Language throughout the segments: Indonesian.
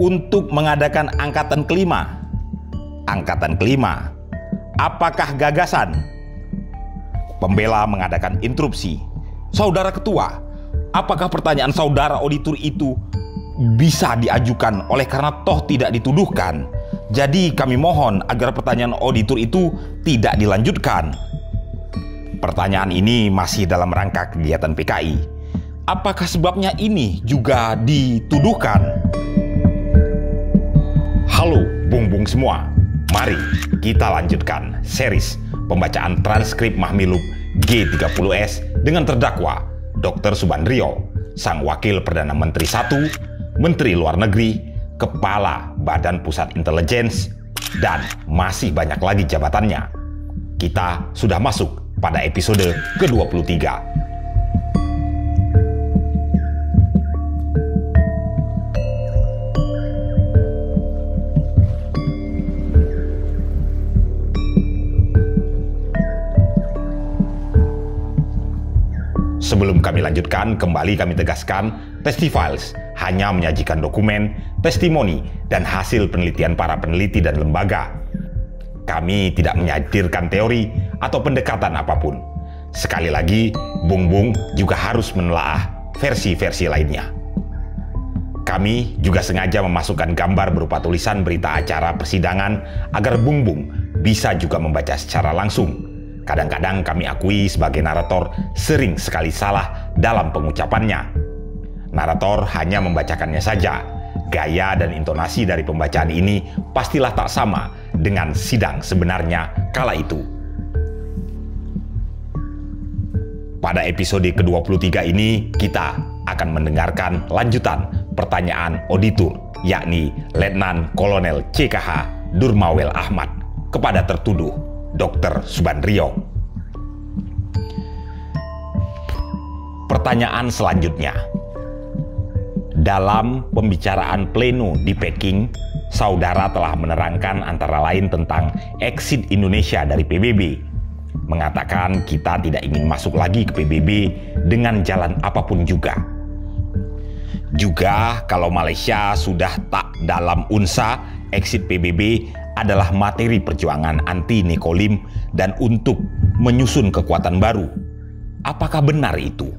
untuk mengadakan angkatan kelima. Angkatan kelima, apakah gagasan? Pembela mengadakan interupsi. Saudara Ketua, apakah pertanyaan saudara auditor itu bisa diajukan oleh karena toh tidak dituduhkan? Jadi kami mohon agar pertanyaan auditor itu tidak dilanjutkan. Pertanyaan ini masih dalam rangka kegiatan PKI. Apakah sebabnya ini juga dituduhkan? Halo bung-bung semua, mari kita lanjutkan series pembacaan transkrip Mahmilub G30S dengan terdakwa Dr. Subandrio, sang Wakil Perdana Menteri I, Menteri Luar Negeri, Kepala Badan Pusat Intelligence, dan masih banyak lagi jabatannya. Kita sudah masuk pada episode ke-23. Sebelum kami lanjutkan, kembali kami tegaskan, Testifiles hanya menyajikan dokumen, testimoni, dan hasil penelitian para peneliti dan lembaga. Kami tidak menyadirkan teori atau pendekatan apapun. Sekali lagi, bung-bung juga harus menelaah versi-versi lainnya. Kami juga sengaja memasukkan gambar berupa tulisan berita acara persidangan agar bung-bung bisa juga membaca secara langsung. Kadang-kadang kami akui sebagai narator sering sekali salah dalam pengucapannya. Narator hanya membacakannya saja. Gaya dan intonasi dari pembacaan ini pastilah tak sama dengan sidang sebenarnya kala itu. Pada episode ke-23 ini, kita akan mendengarkan lanjutan pertanyaan auditor, yakni Letnan Kolonel CKH Durmawel Ahmad kepada tertuduh Dr. Subandrio. Pertanyaan selanjutnya. Dalam pembicaraan pleno di Peking, saudara telah menerangkan antara lain tentang exit Indonesia dari PBB. Mengatakan kita tidak ingin masuk lagi ke PBB dengan jalan apapun juga. Juga kalau Malaysia sudah tak dalam UNSA, exit PBB adalah materi perjuangan anti Nekolim dan untuk menyusun kekuatan baru. Apakah benar itu?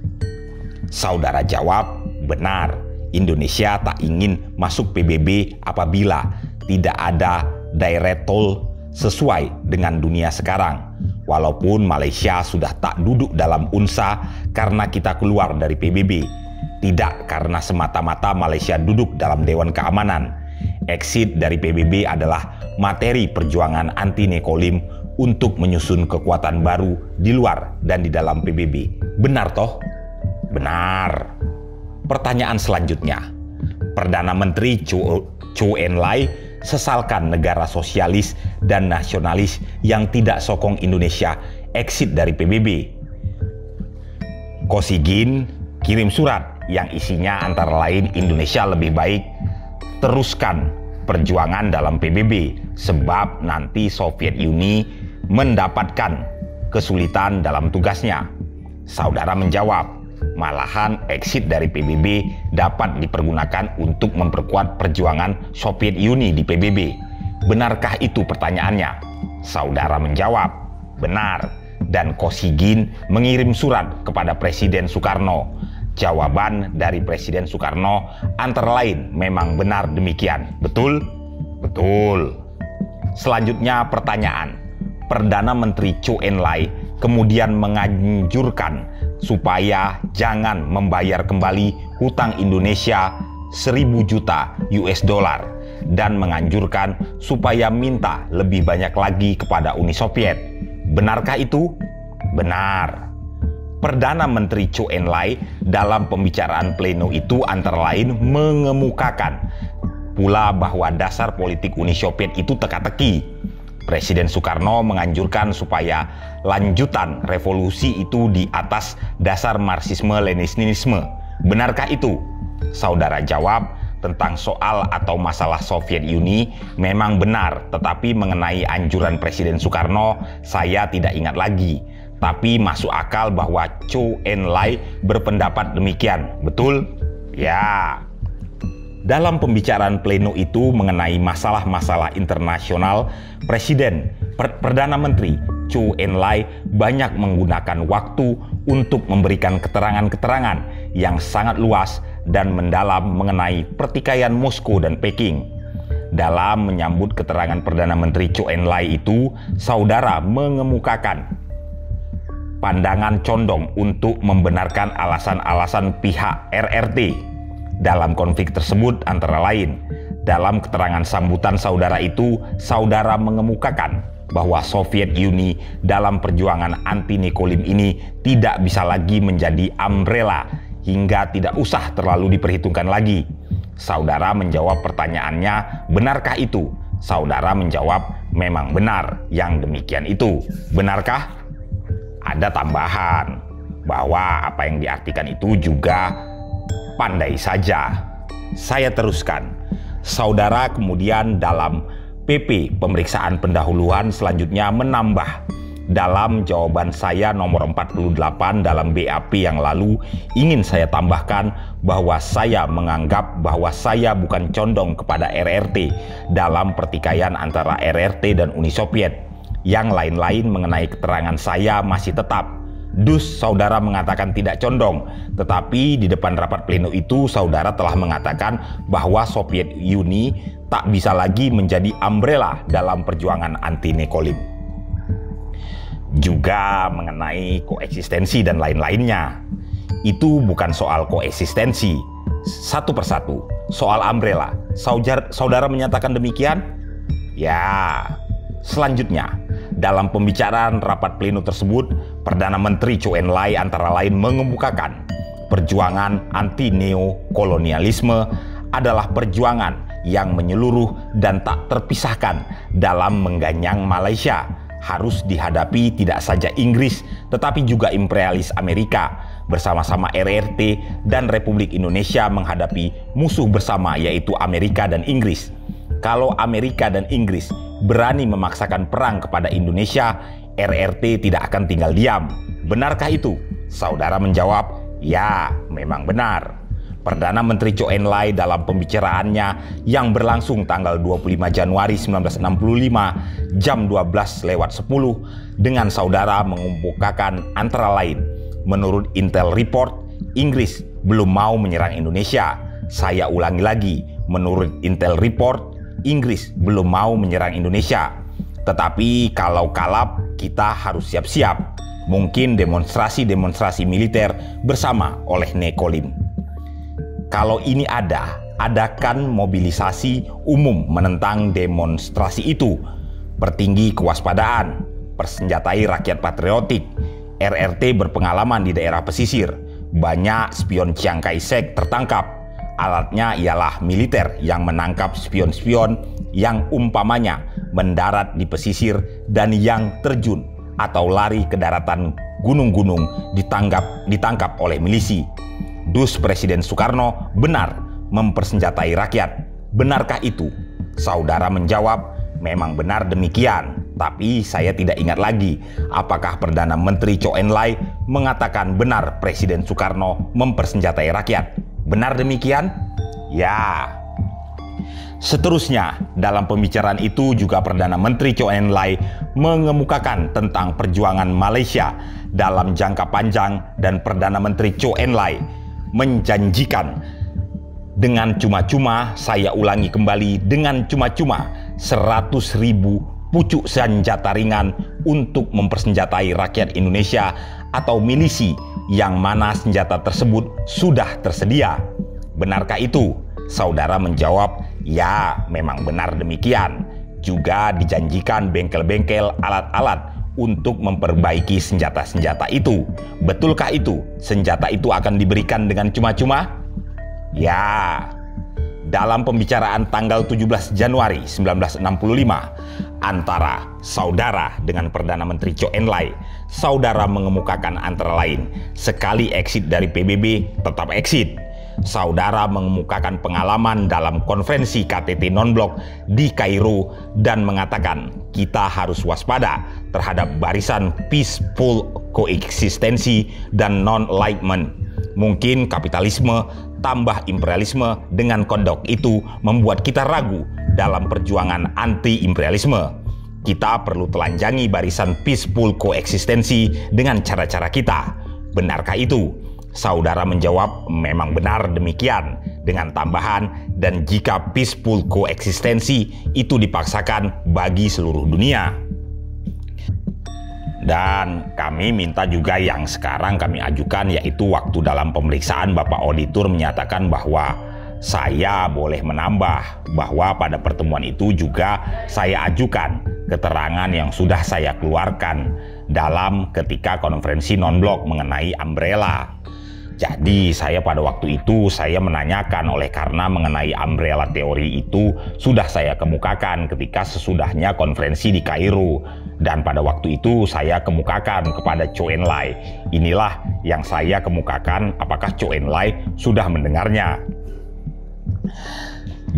Saudara jawab, benar. Indonesia tak ingin masuk PBB apabila tidak ada direct toll sesuai dengan dunia sekarang. Walaupun Malaysia sudah tak duduk dalam UNSA karena kita keluar dari PBB. Tidak karena semata-mata Malaysia duduk dalam Dewan Keamanan. Exit dari PBB adalah materi perjuangan anti Nekolim untuk menyusun kekuatan baru di luar dan di dalam PBB. Benar toh? Benar. Pertanyaan selanjutnya. Perdana Menteri Chou En-lai sesalkan negara sosialis dan nasionalis yang tidak sokong Indonesia exit dari PBB. Kosygin kirim surat yang isinya antara lain Indonesia lebih baik teruskan perjuangan dalam PBB sebab nanti Soviet Uni mendapatkan kesulitan dalam tugasnya. Saudara menjawab, malahan exit dari PBB dapat dipergunakan untuk memperkuat perjuangan Soviet Uni di PBB. Benarkah itu pertanyaannya? Saudara menjawab, benar. Dan Kosygin mengirim surat kepada Presiden Soekarno. Jawaban dari Presiden Soekarno antara lain memang benar demikian. Betul? Betul. Selanjutnya pertanyaan. Perdana Menteri Chou En-lai kemudian menganjurkan supaya jangan membayar kembali hutang Indonesia 1.000 juta US dollar dan menganjurkan supaya minta lebih banyak lagi kepada Uni Soviet. Benarkah itu? Benar. Perdana Menteri Chou En-lai dalam pembicaraan pleno itu antara lain mengemukakan pula bahwa dasar politik Uni Soviet itu teka-teki. Presiden Soekarno menganjurkan supaya lanjutan revolusi itu di atas dasar Marxisme-Leninisme. Benarkah itu? Saudara jawab, tentang soal atau masalah Soviet Uni memang benar, tetapi mengenai anjuran Presiden Soekarno saya tidak ingat lagi. Tapi masuk akal bahwa Chou En-lai berpendapat demikian. Betul? Ya. Dalam pembicaraan pleno itu mengenai masalah-masalah internasional, Perdana Menteri Zhou Enlai banyak menggunakan waktu untuk memberikan keterangan-keterangan yang sangat luas dan mendalam mengenai pertikaian Moskow dan Peking. Dalam menyambut keterangan Perdana Menteri Zhou Enlai itu, saudara mengemukakan pandangan condong untuk membenarkan alasan-alasan pihak RRT dalam konflik tersebut, antara lain. Dalam keterangan sambutan saudara itu, saudara mengemukakan bahwa Soviet Uni dalam perjuangan anti Nikolim ini tidak bisa lagi menjadi umbrella hingga tidak usah terlalu diperhitungkan lagi. Saudara menjawab pertanyaannya, benarkah itu? Saudara menjawab, memang benar yang demikian itu. Benarkah? Ada tambahan bahwa apa yang diartikan itu juga pandai saja. Saya teruskan. Saudara kemudian dalam PP pemeriksaan pendahuluan selanjutnya menambah, dalam jawaban saya nomor 48 dalam BAP yang lalu, ingin saya tambahkan bahwa saya menganggap bahwa saya bukan condong kepada RRT dalam pertikaian antara RRT dan Uni Soviet. Yang lain-lain mengenai keterangan saya masih tetap. Saudara mengatakan tidak condong, tetapi di depan rapat pleno itu saudara telah mengatakan bahwa Soviet Uni tak bisa lagi menjadi umbrella dalam perjuangan anti Nikolim. Juga mengenai koeksistensi dan lain-lainnya. Itu bukan soal koeksistensi, satu persatu. Soal umbrella, saudara menyatakan demikian? Ya, selanjutnya. Dalam pembicaraan rapat pleno tersebut, Perdana Menteri Zhou Enlai antara lain mengemukakan perjuangan anti neokolonialisme adalah perjuangan yang menyeluruh dan tak terpisahkan dalam mengganyang Malaysia. Harus dihadapi tidak saja Inggris, tetapi juga imperialis Amerika. Bersama-sama RRT dan Republik Indonesia menghadapi musuh bersama, yaitu Amerika dan Inggris. Kalau Amerika dan Inggris berani memaksakan perang kepada Indonesia, RRT tidak akan tinggal diam. Benarkah itu? Saudara menjawab, ya, memang benar. Perdana Menteri Zhou Enlai dalam pembicaraannya yang berlangsung tanggal 25 Januari 1965 jam 12:10 dengan saudara mengemukakan antara lain, menurut Intel Report, Inggris belum mau menyerang Indonesia. Saya ulangi lagi, menurut Intel Report, Inggris belum mau menyerang Indonesia. Tetapi kalau kalap, kita harus siap-siap. Mungkin demonstrasi-demonstrasi militer bersama oleh Nikolim. Kalau ini adakan mobilisasi umum menentang demonstrasi itu. Pertinggi kewaspadaan, persenjatai rakyat patriotik. RRT berpengalaman di daerah pesisir. Banyak spion Chiang Kai-shek tertangkap. Alatnya ialah militer yang menangkap spion-spion yang umpamanya mendarat di pesisir dan yang terjun atau lari ke daratan gunung-gunung ditangkap oleh milisi. Presiden Soekarno benar mempersenjatai rakyat. Benarkah itu? Saudara menjawab, memang benar demikian. Tapi saya tidak ingat lagi apakah Perdana Menteri Zhou Enlai mengatakan benar Presiden Soekarno mempersenjatai rakyat. Benar demikian? Ya. Seterusnya, dalam pembicaraan itu juga Perdana Menteri Zhou Enlai mengemukakan tentang perjuangan Malaysia dalam jangka panjang, dan Perdana Menteri Zhou Enlai menjanjikan dengan cuma-cuma, saya ulangi kembali, dengan cuma-cuma 100.000 pucuk senjata ringan untuk mempersenjatai rakyat Indonesia atau milisi yang mana senjata tersebut sudah tersedia. Benarkah itu? Saudara menjawab, ya, memang benar demikian. Juga dijanjikan bengkel-bengkel alat-alat untuk memperbaiki senjata-senjata itu. Betulkah itu? Senjata itu akan diberikan dengan cuma-cuma? Ya. Dalam pembicaraan tanggal 17 Januari 1965 antara saudara dengan Perdana Menteri Zhou Enlai, saudara mengemukakan antara lain, sekali exit dari PBB tetap exit. Saudara mengemukakan pengalaman dalam konferensi KTT non-blok di Kairo dan mengatakan kita harus waspada terhadap barisan peaceful koeksistensi dan non-alignment. Mungkin kapitalisme tambah imperialisme dengan kodok itu membuat kita ragu dalam perjuangan anti-imperialisme. Kita perlu telanjangi barisan peaceful koeksistensi dengan cara-cara kita. Benarkah itu? Saudara menjawab, memang benar demikian, dengan tambahan, dan jika peaceful koeksistensi itu dipaksakan bagi seluruh dunia. Dan kami minta juga yang sekarang kami ajukan, yaitu waktu dalam pemeriksaan Bapak Auditor menyatakan bahwa saya boleh menambah bahwa pada pertemuan itu juga saya ajukan keterangan yang sudah saya keluarkan dalam ketika konferensi non-blok mengenai umbrella. Jadi saya pada waktu itu saya menanyakan oleh karena mengenai umbrella teori itu sudah saya kemukakan ketika sesudahnya konferensi di Kairo. Dan pada waktu itu saya kemukakan kepada Chou En-lai. Inilah yang saya kemukakan, apakah Chou En-lai sudah mendengarnya.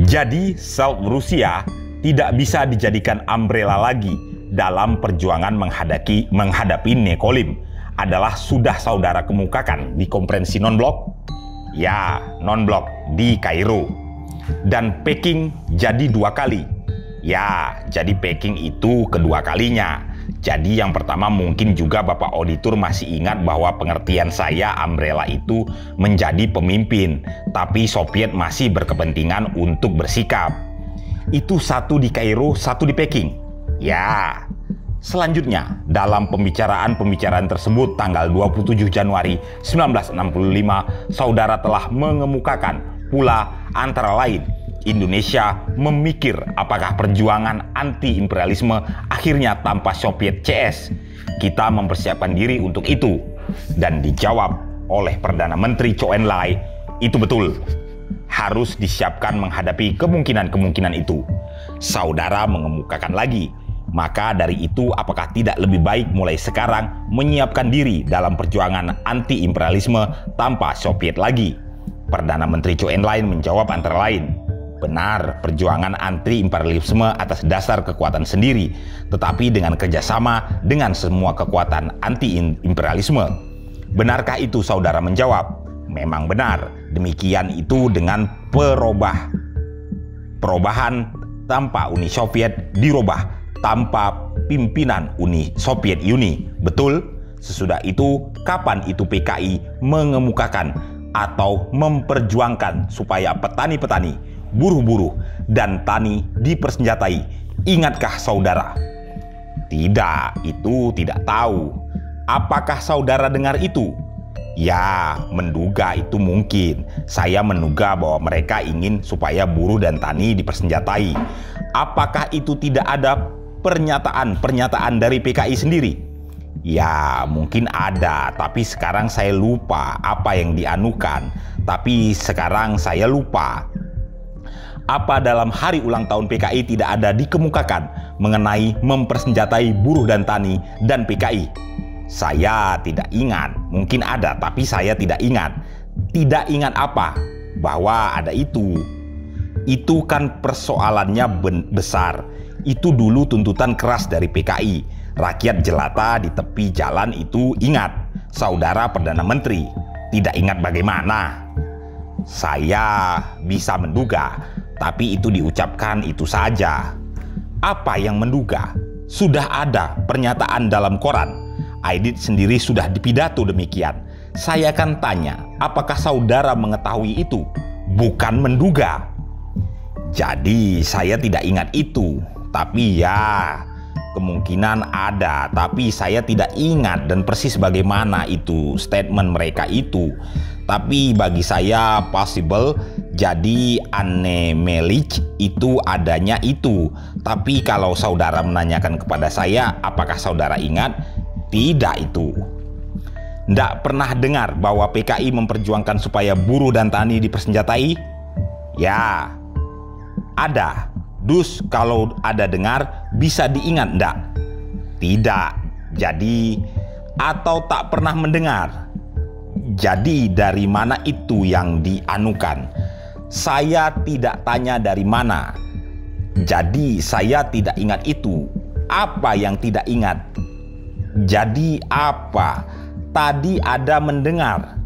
Jadi South Rusia tidak bisa dijadikan umbrella lagi dalam perjuangan menghadapi Nekolim. Adalah sudah saudara kemukakan di konferensi non-blok? Ya, non-blok di Kairo. Dan Peking jadi 2 kali. Ya, jadi Peking itu kedua kalinya. Jadi yang pertama mungkin juga Bapak Auditor masih ingat bahwa pengertian saya umbrella itu menjadi pemimpin, tapi Soviet masih berkepentingan untuk bersikap. Itu satu di Kairo, satu di Peking. Ya. Selanjutnya, dalam pembicaraan tersebut tanggal 27 Januari 1965, saudara telah mengemukakan pula antara lain Indonesia memikir apakah perjuangan anti-imperialisme akhirnya tanpa Soviet CS. Kita mempersiapkan diri untuk itu. Dan dijawab oleh Perdana Menteri Chou En-lai, itu betul. Harus disiapkan menghadapi kemungkinan-kemungkinan itu. Saudara mengemukakan lagi, maka dari itu apakah tidak lebih baik mulai sekarang menyiapkan diri dalam perjuangan anti-imperialisme tanpa Soviet lagi? Perdana Menteri Chou En-lai menjawab antara lain, benar perjuangan anti-imperialisme atas dasar kekuatan sendiri, tetapi dengan kerjasama dengan semua kekuatan anti-imperialisme. Benarkah itu? Saudara menjawab, memang benar. Demikian itu dengan perubahan tanpa Uni Soviet dirubah tanpa pimpinan Uni Soviet Uni. Betul? Sesudah itu, kapan itu PKI mengemukakan atau memperjuangkan supaya petani-petani, buruh-buruh, dan tani dipersenjatai? Ingatkah saudara? Tidak, itu tidak tahu. Apakah saudara dengar itu? Ya, menduga itu mungkin. Saya menduga bahwa mereka ingin supaya buruh dan tani dipersenjatai. Apakah itu tidak ada pernyataan dari PKI sendiri? Ya, mungkin ada, tapi sekarang saya lupa apa yang dianukan. Tapi sekarang saya lupa. Apa dalam hari ulang tahun PKI tidak ada dikemukakan mengenai mempersenjatai buruh dan tani dan PKI? Saya tidak ingat. Mungkin ada, tapi saya tidak ingat. Tidak ingat apa? Bahwa ada itu. Itu kan persoalannya besar. Itu dulu tuntutan keras dari PKI. Rakyat jelata di tepi jalan itu ingat. Saudara Perdana Menteri tidak ingat bagaimana? Saya bisa menduga, tapi itu diucapkan itu saja. Apa yang menduga? Sudah ada pernyataan dalam koran. Aidit sendiri sudah dipidato demikian. Saya akan tanya, apakah saudara mengetahui itu? Bukan menduga. Jadi saya tidak ingat itu. Tapi ya, kemungkinan ada, tapi saya tidak ingat dan persis bagaimana itu statement mereka itu. Tapi bagi saya possible, jadi Anne-Melich itu adanya itu. Tapi kalau saudara menanyakan kepada saya, apakah saudara ingat? Tidak itu. Tidak pernah dengar bahwa PKI memperjuangkan supaya buruh dan tani dipersenjatai? Ya, ada. Dus kalau ada dengar bisa diingat enggak? Tidak. Jadi atau tak pernah mendengar. Jadi dari mana itu yang dianukan? Saya tidak tanya dari mana. Jadi saya tidak ingat itu. Apa yang tidak ingat? Jadi apa? Tadi ada mendengar.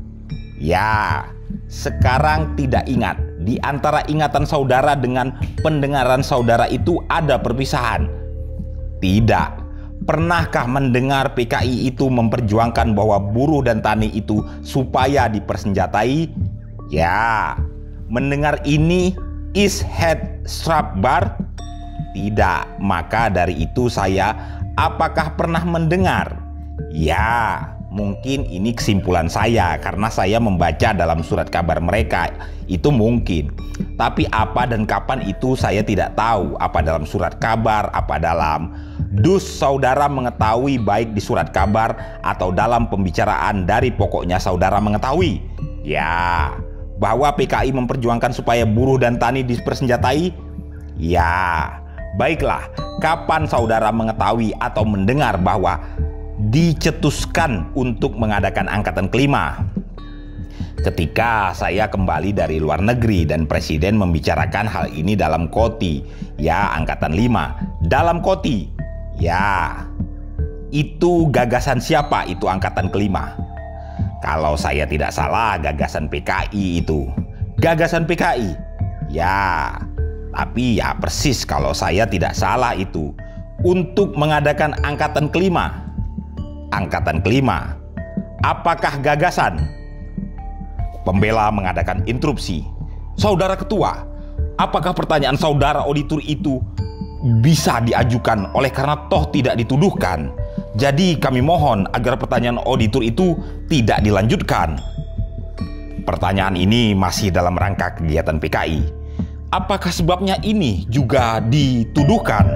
Ya, sekarang tidak ingat. Di antara ingatan saudara dengan pendengaran saudara itu ada perpisahan? Tidak. Pernahkah mendengar PKI itu memperjuangkan bahwa buruh dan tani itu supaya dipersenjatai? Ya. Mendengar ini is head strap bar? Tidak. Maka dari itu saya, apakah pernah mendengar? Ya. Mungkin ini kesimpulan saya karena saya membaca dalam surat kabar mereka. Itu mungkin. Tapi apa dan kapan itu saya tidak tahu. Apa dalam surat kabar, apa dalam dus saudara mengetahui baik di surat kabar atau dalam pembicaraan dari pokoknya saudara mengetahui. Ya, bahwa PKI memperjuangkan supaya buruh dan tani dipersenjatai. Ya, baiklah. Kapan saudara mengetahui atau mendengar bahwa dicetuskan untuk mengadakan angkatan kelima? Ketika saya kembali dari luar negeri dan presiden membicarakan hal ini dalam KOTI, ya angkatan 5, dalam KOTI, ya itu gagasan siapa itu angkatan kelima? Kalau saya tidak salah gagasan PKI itu, gagasan PKI, ya tapi ya persis kalau saya tidak salah itu untuk mengadakan angkatan kelima. Angkatan kelima, apakah gagasan? Pembela mengadakan interupsi. Saudara Ketua, apakah pertanyaan saudara auditor itu bisa diajukan oleh karena toh tidak dituduhkan? Jadi kami mohon agar pertanyaan auditor itu tidak dilanjutkan. Pertanyaan ini masih dalam rangka kegiatan PKI. Apakah sebabnya ini juga dituduhkan?